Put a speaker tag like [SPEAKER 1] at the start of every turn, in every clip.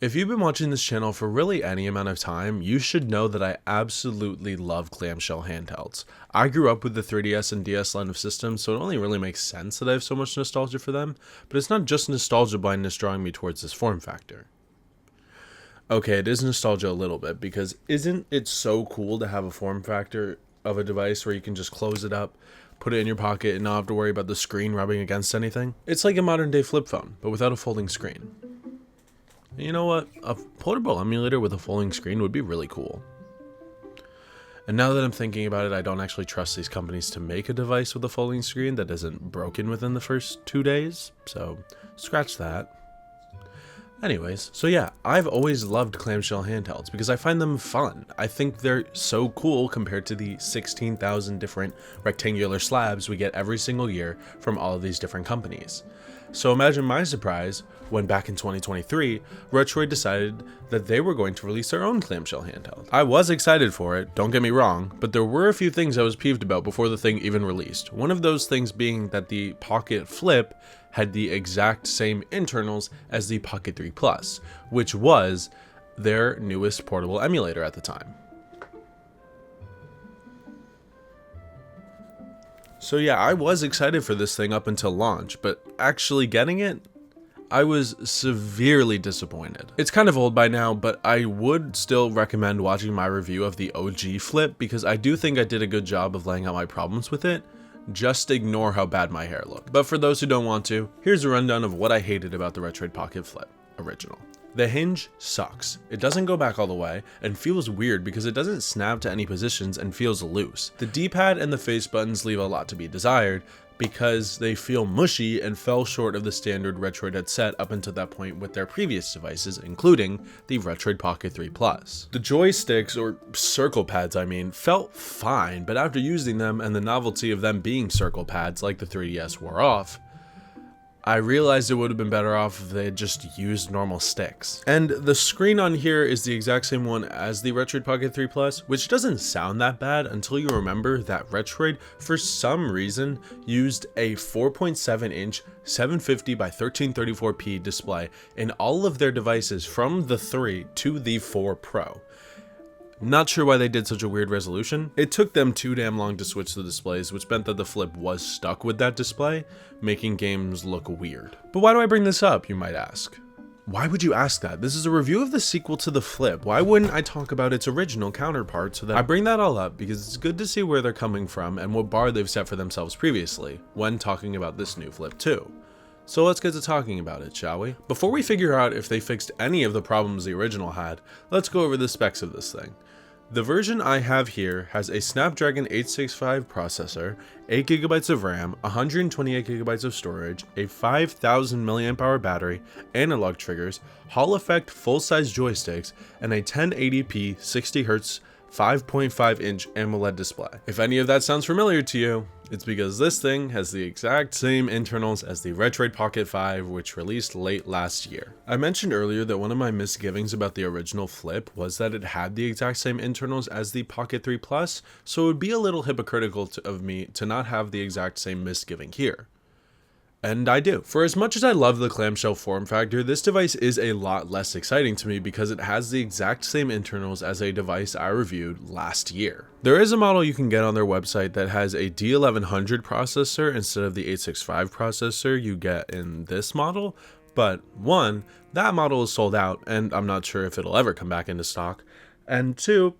[SPEAKER 1] If you've been watching this channel for really any amount of time, you should know that I absolutely love clamshell handhelds. I grew up with the 3DS and DS line of systems, so it only really makes sense that I have so much nostalgia for them, but it's not just nostalgia blindness drawing me towards this form factor. Okay, it is nostalgia a little bit, because isn't it so cool to have a form factor of a device where you can just close it up, put it in your pocket, and not have to worry about the screen rubbing against anything? It's like a modern day flip phone, but without a folding screen. You know what? A portable emulator with a folding screen would be really cool. And now that I'm thinking about it, I don't actually trust these companies to make a device with a folding screen that isn't broken within the first 2 days, so scratch that. Anyways, so yeah, I've always loved clamshell handhelds because I find them fun. I think they're so cool compared to the 16,000 different rectangular slabs we get every single year from all of these different companies. So imagine my surprise when back in 2023, Retroid decided that they were going to release their own clamshell handheld. I was excited for it, don't get me wrong, but there were a few things I was peeved about before the thing even released. One of those things being that the Pocket Flip had the exact same internals as the Pocket 3 Plus, which was their newest portable emulator at the time. So yeah, I was excited for this thing up until launch, but actually getting it, I was severely disappointed. It's kind of old by now, but I would still recommend watching my review of the OG Flip because I do think I did a good job of laying out my problems with it. Just ignore how bad my hair looked. But for those who don't want to, here's a rundown of what I hated about the Retroid Pocket Flip original. The hinge sucks. It doesn't go back all the way and feels weird because it doesn't snap to any positions and feels loose. The D-pad and the face buttons leave a lot to be desired because they feel mushy and fell short of the standard Retroid had set up until that point with their previous devices, including the Retroid Pocket 3 Plus. The joysticks, or circle pads I mean, felt fine, but after using them and the novelty of them being circle pads like the 3DS wore off, I realized it would have been better off if they had just used normal sticks. And the screen on here is the exact same one as the Retroid Pocket 3 Plus, which doesn't sound that bad until you remember that Retroid, for some reason, used a 4.7 inch 750 by 1334p display in all of their devices from the 3 to the 4 Pro. Not sure why they did such a weird resolution. It took them too damn long to switch the displays, which meant that the Flip was stuck with that display, making games look weird. But why do I bring this up, you might ask? Why would you ask that? This is a review of the sequel to the Flip. Why wouldn't I talk about its original counterpart? So that I bring that all up because it's good to see where they're coming from and what bar they've set for themselves previously when talking about this new Flip too. So let's get to talking about it, shall we? Before we figure out if they fixed any of the problems the original had, let's go over the specs of this thing. The version I have here has a Snapdragon 865 processor, 8GB of RAM, 128GB of storage, a 5000 mAh battery, analog triggers, Hall effect full-size joysticks, and a 1080p 60Hz 5.5-inch AMOLED display. If any of that sounds familiar to you, it's because this thing has the exact same internals as the Retroid Pocket 5, which released late last year. I mentioned earlier that one of my misgivings about the original Flip was that it had the exact same internals as the Pocket 3 Plus, so it would be a little hypocritical of me to not have the exact same misgiving here. And I do. For as much as I love the clamshell form factor, this device is a lot less exciting to me because it has the exact same internals as a device I reviewed last year. There is a model you can get on their website that has a D1100 processor instead of the 865 processor you get in this model, but one, that model is sold out and I'm not sure if it'll ever come back into stock, and two,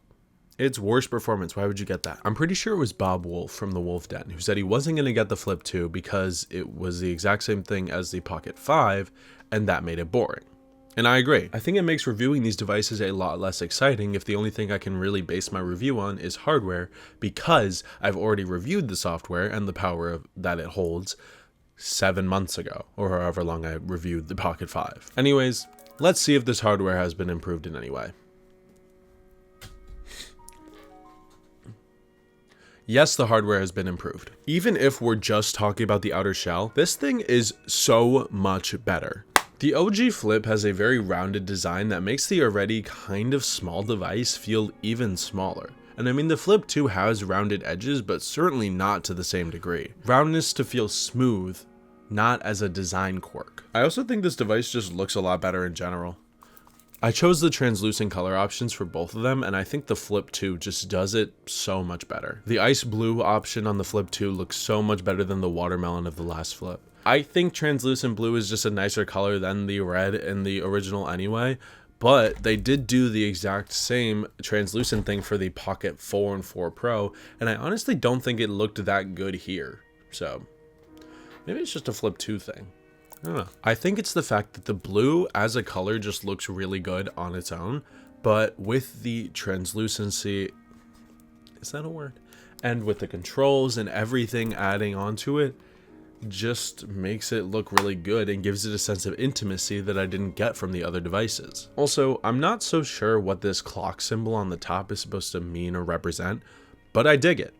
[SPEAKER 1] it's worse performance. Why would you get that? I'm pretty sure it was Bob Wolf from the Wolf Den who said he wasn't going to get the Flip 2 because it was the exact same thing as the Pocket 5 and that made it boring. And I agree. I think it makes reviewing these devices a lot less exciting if the only thing I can really base my review on is hardware because I've already reviewed the software and the power that it holds 7 months ago or however long I reviewed the Pocket 5. Anyways, let's see if this hardware has been improved in any way. Yes, the hardware has been improved. Even if we're just talking about the outer shell, this thing is so much better. The OG Flip has a very rounded design that makes the already kind of small device feel even smaller. And I mean the Flip 2 has rounded edges, but certainly not to the same degree. Roundness to feel smooth, not as a design quirk. I also think this device just looks a lot better in general. I chose the translucent color options for both of them, and I think the Flip 2 just does it so much better. The ice blue option on the Flip 2 looks so much better than the watermelon of the last Flip. I think translucent blue is just a nicer color than the red in the original anyway, but they did do the exact same translucent thing for the Pocket 4 and 4 Pro, and I honestly don't think it looked that good here. So maybe it's just a Flip 2 thing. I don't know. I think it's the fact that the blue as a color just looks really good on its own, but with the translucency, is that a word? And with the controls and everything adding onto it, just makes it look really good and gives it a sense of intimacy that I didn't get from the other devices. Also, I'm not so sure what this clock symbol on the top is supposed to mean or represent, but I dig it.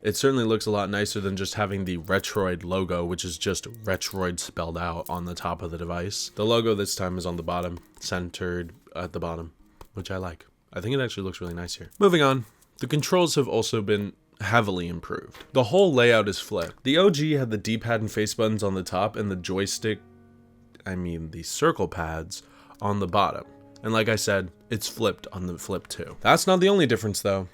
[SPEAKER 1] It certainly looks a lot nicer than just having the Retroid logo, which is just Retroid spelled out on the top of the device. The logo this time is on the bottom, centered at the bottom, which I like. I think it actually looks really nice here. Moving on, the controls have also been heavily improved. The whole layout is flipped. The OG had the D-pad and face buttons on the top and the the circle pads on the bottom. And like I said, it's flipped on the Flip 2. That's not the only difference though.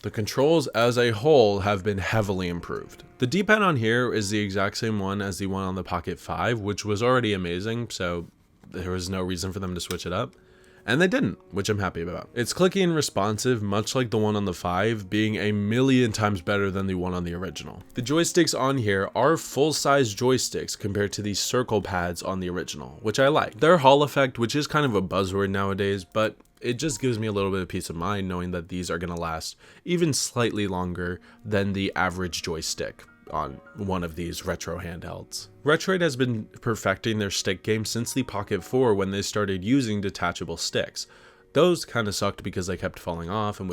[SPEAKER 1] The controls as a whole have been heavily improved. The D-pad on here is the exact same one as the one on the Pocket 5, which was already amazing, so there was no reason for them to switch it up. And they didn't, which I'm happy about. It's clicky and responsive, much like the one on the 5, being a million times better than the one on the original. The joysticks on here are full-size joysticks compared to the circle pads on the original, which I like. Their Hall effect, which is kind of a buzzword nowadays, but it just gives me a little bit of peace of mind knowing that these are going to last even slightly longer than the average joystick on one of these retro handhelds. Retroid has been perfecting their stick game since the Pocket 4 when they started using detachable sticks. Those kind of sucked because they kept falling off and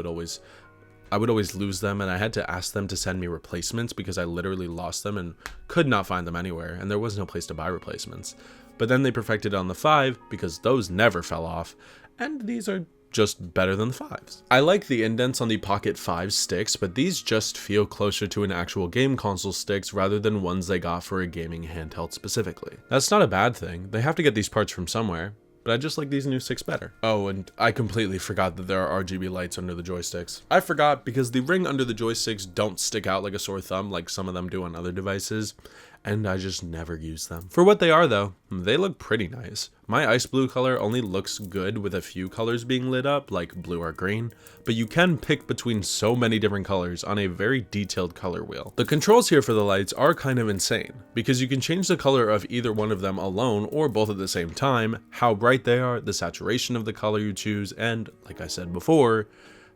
[SPEAKER 1] I would always lose them, and I had to ask them to send me replacements because I literally lost them and could not find them anywhere, and there was no place to buy replacements. But then they perfected it on the 5 because those never fell off, and these are just better than the 5s. I like the indents on the Pocket 5 sticks, but these just feel closer to an actual game console sticks rather than ones they got for a gaming handheld specifically. That's not a bad thing. They have to get these parts from somewhere, but I just like these new sticks better. Oh, and I completely forgot that there are RGB lights under the joysticks. I forgot because the ring under the joysticks don't stick out like a sore thumb like some of them do on other devices, and I just never use them. For what they are though, they look pretty nice. My ice blue color only looks good with a few colors being lit up, like blue or green, but you can pick between so many different colors on a very detailed color wheel. The controls here for the lights are kind of insane, because you can change the color of either one of them alone or both at the same time, how bright they are, the saturation of the color you choose, and, like I said before,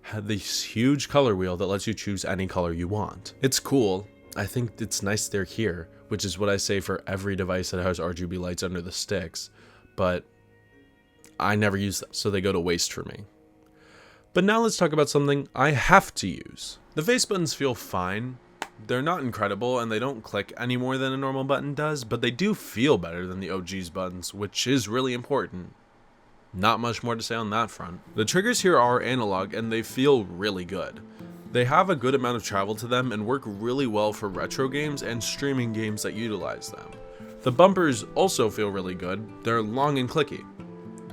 [SPEAKER 1] have this huge color wheel that lets you choose any color you want. It's cool. I think it's nice they're here, which is what I say for every device that has RGB lights under the sticks, but I never use them, so they go to waste for me. But now let's talk about something I have to use. The face buttons feel fine. They're not incredible, and they don't click any more than a normal button does, but they do feel better than the OG's buttons, which is really important. Not much more to say on that front. The triggers here are analog, and they feel really good. They have a good amount of travel to them and work really well for retro games and streaming games that utilize them. The bumpers also feel really good. They're long and clicky.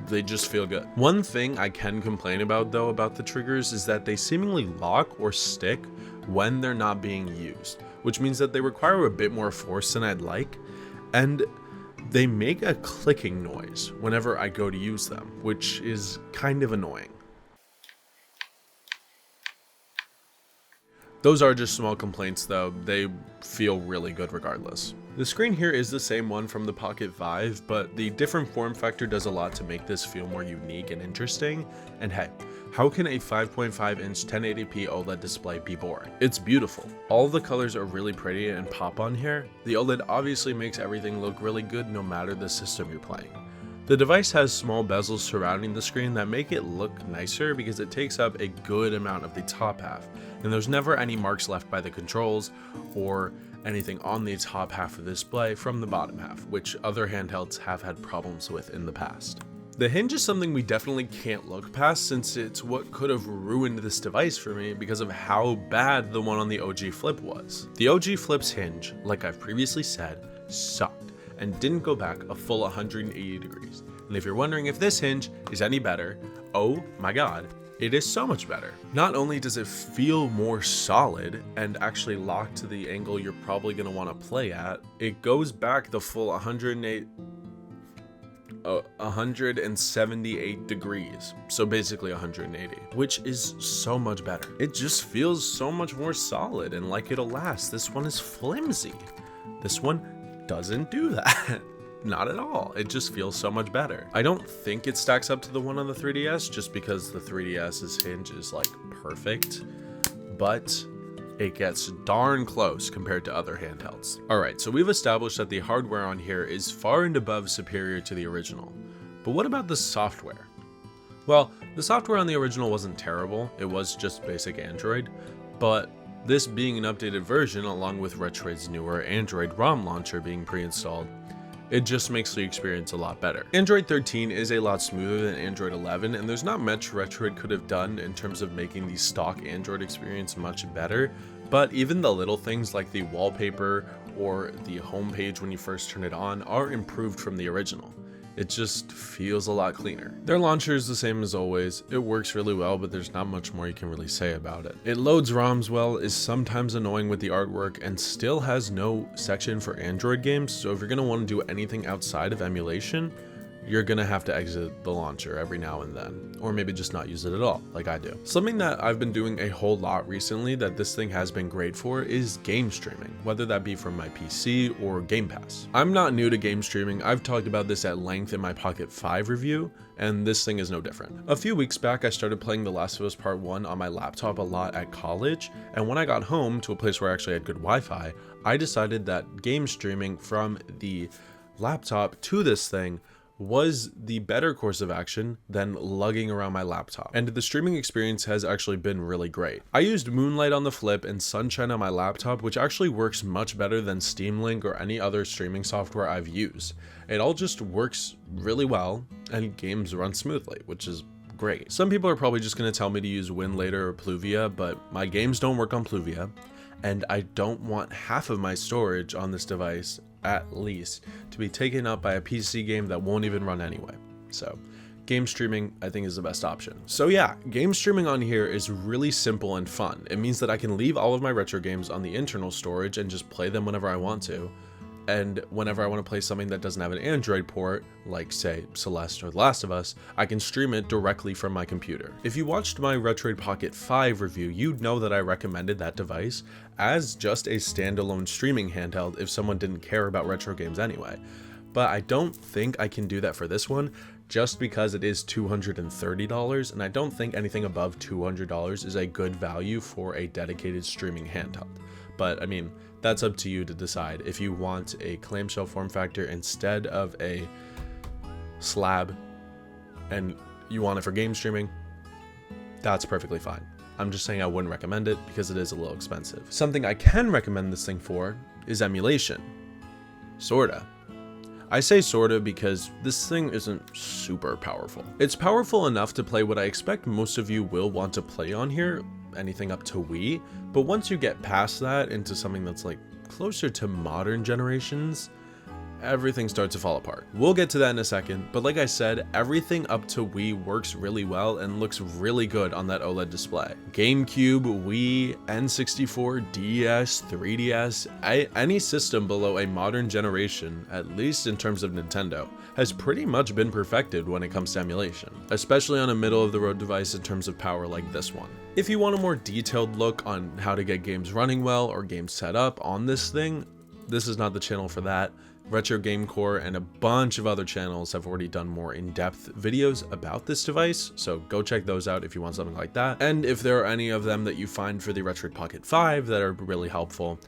[SPEAKER 1] They just feel good. One thing I can complain about though about the triggers is that they seemingly lock or stick when they're not being used, which means that they require a bit more force than I'd like, and they make a clicking noise whenever I go to use them, which is kind of annoying. Those are just small complaints though, they feel really good regardless. The screen here is the same one from the Pocket 5, but the different form factor does a lot to make this feel more unique and interesting, and hey, how can a 5.5 inch 1080p OLED display be boring? It's beautiful. All the colors are really pretty and pop on here. The OLED obviously makes everything look really good no matter the system you're playing. The device has small bezels surrounding the screen that make it look nicer because it takes up a good amount of the top half, and there's never any marks left by the controls or anything on the top half of the display from the bottom half, which other handhelds have had problems with in the past. The hinge is something we definitely can't look past since it's what could have ruined this device for me because of how bad the one on the OG Flip was. The OG Flip's hinge, like I've previously said, sucked and didn't go back a full 180 degrees. And if you're wondering if this hinge is any better, oh my god, it is so much better. Not only does it feel more solid and actually locked to the angle you're probably going to want to play at, it goes back the full 178 degrees, so basically 180, which is so much better. It just feels so much more solid and like it'll last. This one is flimsy. This one doesn't do that. Not at all. It just feels so much better. I don't think it stacks up to the one on the 3DS just because the 3DS's hinge is like perfect, but it gets darn close compared to other handhelds. Alright, so we've established that the hardware on here is far and above superior to the original. But what about the software? Well, the software on the original wasn't terrible, it was just basic Android, but this being an updated version along with Retroid's newer Android ROM launcher being pre-installed, it just makes the experience a lot better. Android 13 is a lot smoother than Android 11, and there's not much Retroid could have done in terms of making the stock Android experience much better, but even the little things like the wallpaper or the homepage when you first turn it on are improved from the original. It just feels a lot cleaner. Their launcher is the same as always. It works really well, but there's not much more you can really say about it. It loads ROMs well, is sometimes annoying with the artwork, and still has no section for Android games, so if you're going to want to do anything outside of emulation, you're gonna have to exit the launcher every now and then, or maybe just not use it at all, like I do. Something that I've been doing a whole lot recently that this thing has been great for is game streaming, whether that be from my PC or Game Pass. I'm not new to game streaming. I've talked about this at length in my Pocket 5 review, and this thing is no different. A few weeks back, I started playing The Last of Us Part 1 on my laptop a lot at college, and when I got home to a place where I actually had good Wi-Fi, I decided that game streaming from the laptop to this thing was the better course of action than lugging around my laptop. And the streaming experience has actually been really great. I used Moonlight on the Flip and Sunshine on my laptop, which actually works much better than Steam Link or any other streaming software I've used. It all just works really well and games run smoothly, which is great. Some people are probably just going to tell me to use Winlator or Pluvia, but my games don't work on Pluvia, and I don't want half of my storage on this device at least to be taken up by a PC game that won't even run anyway. So game streaming I think is the best option. So yeah, game streaming on here is really simple and fun. It means that I can leave all of my retro games on the internal storage and just play them whenever I want to. And whenever I want to play something that doesn't have an Android port, like say Celeste or The Last of Us, I can stream it directly from my computer. If you watched my Retroid Pocket 5 review, you'd know that I recommended that device as just a standalone streaming handheld if someone didn't care about retro games anyway. But I don't think I can do that for this one, just because it is $230, and I don't think anything above $200 is a good value for a dedicated streaming handheld. But I mean, that's up to you to decide. If you want a clamshell form factor instead of a slab and you want it for game streaming, that's perfectly fine. I'm just saying I wouldn't recommend it because it is a little expensive. Something I can recommend this thing for is emulation. Sorta. I say sorta because this thing isn't super powerful. It's powerful enough to play what I expect most of you will want to play on here, anything up to Wii, but once you get past that into something that's like closer to modern generations, everything starts to fall apart. We'll get to that in a second, but like I said, everything up to Wii works really well and looks really good on that OLED display. GameCube, Wii, N64, DS, 3DS, any system below a modern generation, at least in terms of Nintendo, has pretty much been perfected when it comes to emulation, especially on a middle-of-the-road device in terms of power like this one. If you want a more detailed look on how to get games running well or games set up on this thing, this is not the channel for that. Retro Game Core and a bunch of other channels have already done more in-depth videos about this device, so go check those out if you want something like that. And if there are any of them that you find for the Retroid Pocket 5 that are really helpful,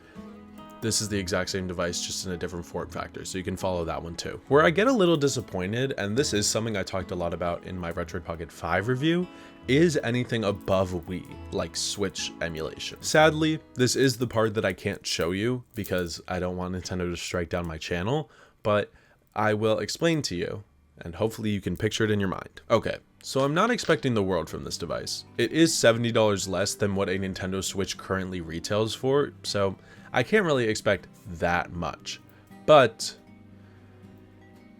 [SPEAKER 1] this is the exact same device, just in a different form factor, so you can follow that one too. Where I get a little disappointed, and this is something I talked a lot about in my Retroid Pocket 5 review, is anything above Wii, like Switch emulation. Sadly, this is the part that I can't show you because I don't want Nintendo to strike down my channel, but I will explain to you, and hopefully you can picture it in your mind. Okay, so I'm not expecting the world from this device. It is $70 less than what a Nintendo Switch currently retails for, so I can't really expect that much. But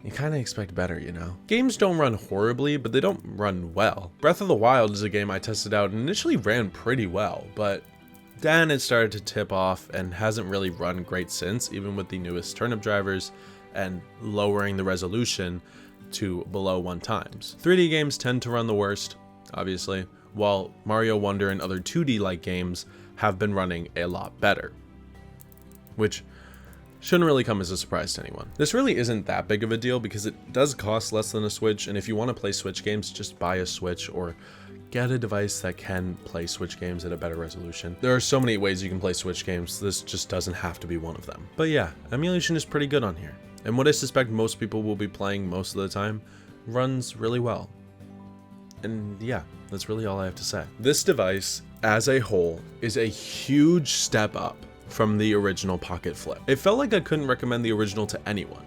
[SPEAKER 1] you kind of expect better, you know? Games don't run horribly, but they don't run well. Breath of the Wild is a game I tested out and initially ran pretty well, but then it started to tip off and hasn't really run great since, even with the newest turnip drivers and lowering the resolution to below 1 times. 3D games tend to run the worst, obviously, while Mario Wonder and other 2D-like games have been running a lot better, which shouldn't really come as a surprise to anyone. This really isn't that big of a deal because it does cost less than a Switch, and if you want to play Switch games, just buy a Switch or get a device that can play Switch games at a better resolution. There are so many ways you can play Switch games, this just doesn't have to be one of them. But yeah, emulation is pretty good on here, and what I suspect most people will be playing most of the time runs really well. And yeah, that's really all I have to say. This device, as a whole, is a huge step up from the original Pocket Flip. It felt like I couldn't recommend the original to anyone.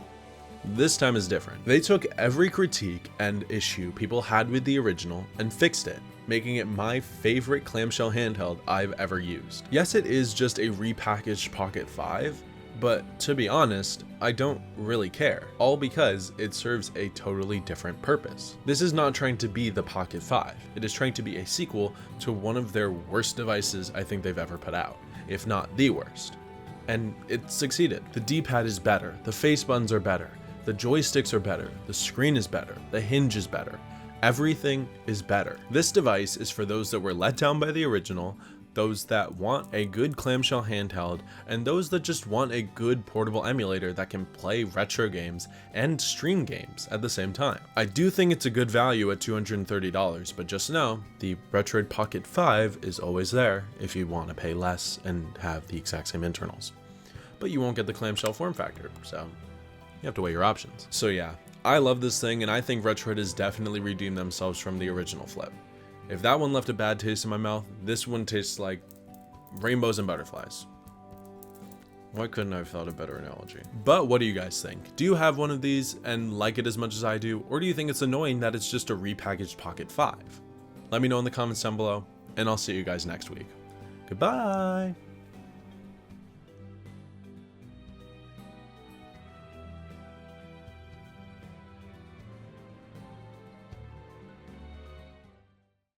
[SPEAKER 1] This time is different. They took every critique and issue people had with the original and fixed it, making it my favorite clamshell handheld I've ever used. Yes, it is just a repackaged Pocket 5, but to be honest, I don't really care, all because it serves a totally different purpose. This is not trying to be the Pocket 5, it is trying to be a sequel to one of their worst devices I think they've ever put out, if not the worst. And it succeeded. The D-pad is better, the face buttons are better, the joysticks are better, the screen is better, the hinge is better, everything is better. This device is for those that were let down by the original, those that want a good clamshell handheld, and those that just want a good portable emulator that can play retro games and stream games at the same time. I do think it's a good value at $230, but just know the Retroid Pocket 5 is always there if you want to pay less and have the exact same internals. But you won't get the clamshell form factor, so you have to weigh your options. So yeah, I love this thing, and I think Retroid has definitely redeemed themselves from the original Flip. If that one left a bad taste in my mouth, this one tastes like rainbows and butterflies. Why couldn't I have thought of a better analogy? But what do you guys think? Do you have one of these and like it as much as I do? Or do you think it's annoying that it's just a repackaged Pocket 5? Let me know in the comments down below, and I'll see you guys next week. Goodbye!